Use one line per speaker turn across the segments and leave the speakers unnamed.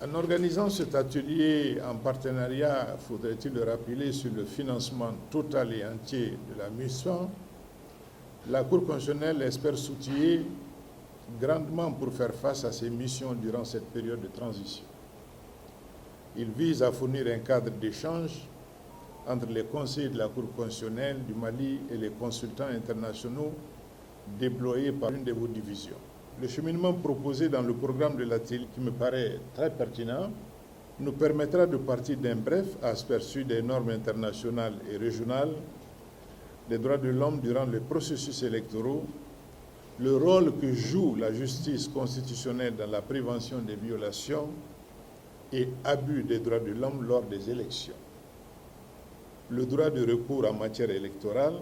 En organisant cet atelier en partenariat, faudrait-il le rappeler, sur le financement total et entier de la mission, la Cour constitutionnelle espère s'outiller grandement pour faire face à ses missions durant cette période de transition. Il vise à fournir un cadre d'échange entre les conseillers de la Cour constitutionnelle du Mali et les consultants internationaux déployés par une de vos divisions. Le cheminement proposé dans le programme de l'atelier, qui me paraît très pertinent, nous permettra de partir d'un bref aperçu des normes internationales et régionales des droits de l'homme durant les processus électoraux, le rôle que joue la justice constitutionnelle dans la prévention des violations et abus des droits de l'homme lors des élections, le droit de recours en matière électorale,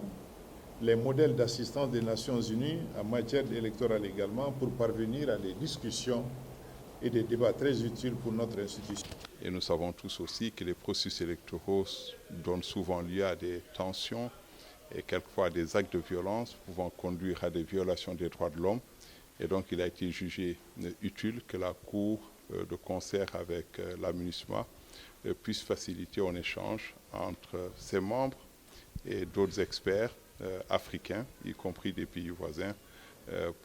les modèles d'assistance des Nations Unies en matière électorale également, pour parvenir à des discussions et des débats très utiles pour notre institution.
Et nous savons tous aussi que les processus électoraux donnent souvent lieu à des tensions et quelquefois à des actes de violence pouvant conduire à des violations des droits de l'homme. Et donc il a été jugé utile que la Cour, de concert avec la MINUSMA, puisse faciliter un échange entre ses membres et d'autres experts africains, y compris des pays voisins,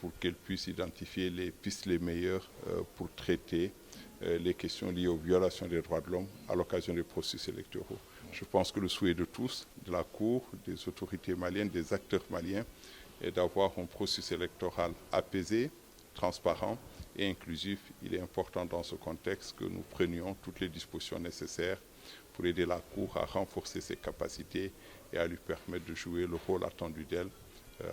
pour qu'elles puissent identifier les pistes les meilleures pour traiter les questions liées aux violations des droits de l'homme à l'occasion des processus électoraux. Je pense que le souhait de tous, de la Cour, des autorités maliennes, des acteurs maliens, est d'avoir un processus électoral apaisé, transparent et inclusif. Il est important dans ce contexte que nous prenions toutes les dispositions nécessaires pour aider la Cour à renforcer ses capacités et à lui permettre de jouer le rôle attendu d'elle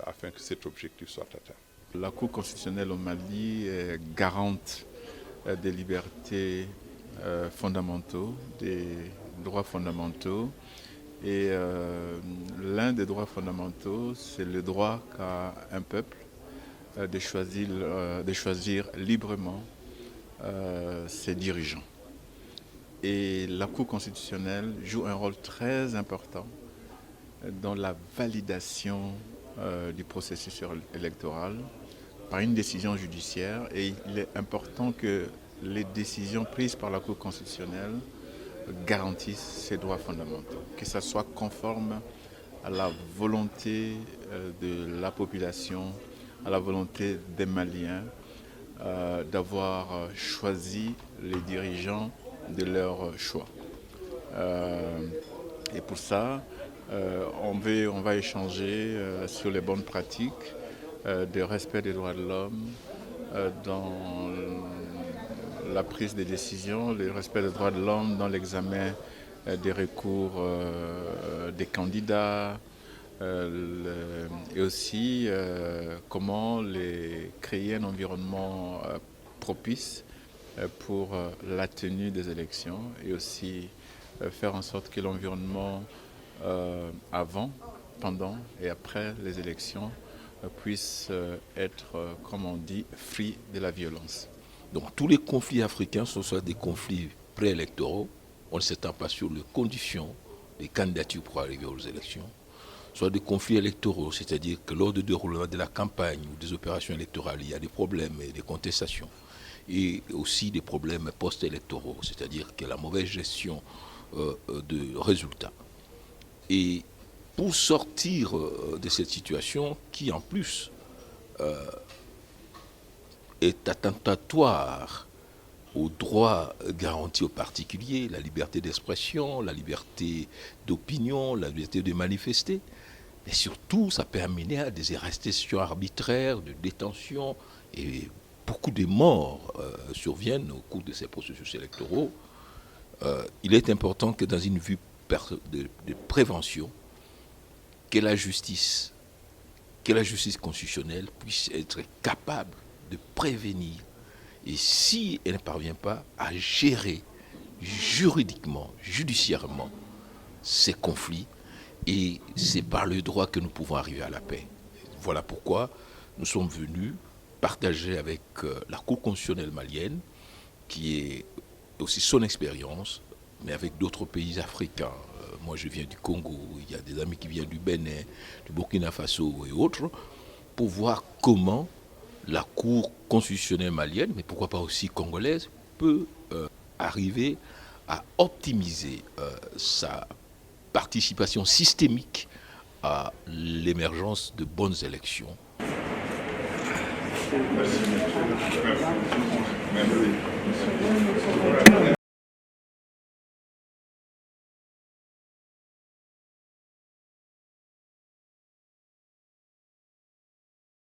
afin que cet objectif soit atteint.
La Cour constitutionnelle au Mali est garante des libertés fondamentaux, des droits fondamentaux. Et l'un des droits fondamentaux, c'est le droit qu'a un peuple de choisir librement ses dirigeants. Et la Cour constitutionnelle joue un rôle très important dans la validation du processus électoral par une décision judiciaire. Et il est important que les décisions prises par la Cour constitutionnelle garantissent ces droits fondamentaux, que ça soit conforme à la volonté de la population, à la volonté des Maliens d'avoir choisi les dirigeants de leur choix. Et pour ça, on va échanger sur les bonnes pratiques de respect des droits de l'homme dans la prise des décisions, le respect des droits de l'homme dans l'examen des recours des candidats, et aussi comment créer un environnement propice pour la tenue des élections, et aussi faire en sorte que l'environnement avant, pendant et après les élections puisse être, comme on dit, free de la violence.
Donc tous les conflits africains, ce sont des conflits préélectoraux, on ne s'étend pas sur les conditions des candidatures pour arriver aux élections, soit des conflits électoraux, c'est-à-dire que lors du déroulement de la campagne ou des opérations électorales, il y a des problèmes et des contestations, et aussi des problèmes post-électoraux, c'est-à-dire que la mauvaise gestion de résultats. Et pour sortir de cette situation qui, en plus, est attentatoire aux droits garantis aux particuliers, la liberté d'expression, la liberté d'opinion, la liberté de manifester, mais surtout, ça peut amener à des arrestations arbitraires, de détention, et beaucoup de morts surviennent au cours de ces processus électoraux. Il est important que dans une vue de prévention, que la justice constitutionnelle puisse être capable de prévenir, et si elle ne parvient pas à gérer juridiquement, judiciairement ces conflits, et c'est par le droit que nous pouvons arriver à la paix. Voilà pourquoi nous sommes venus partager avec la Cour constitutionnelle malienne, qui est aussi son expérience, mais avec d'autres pays africains, moi je viens du Congo, il y a des amis qui viennent du Bénin, du Burkina Faso et autres, pour voir comment la Cour constitutionnelle malienne, mais pourquoi pas aussi congolaise, peut arriver à optimiser sa participation systémique à l'émergence de bonnes élections.
Merci.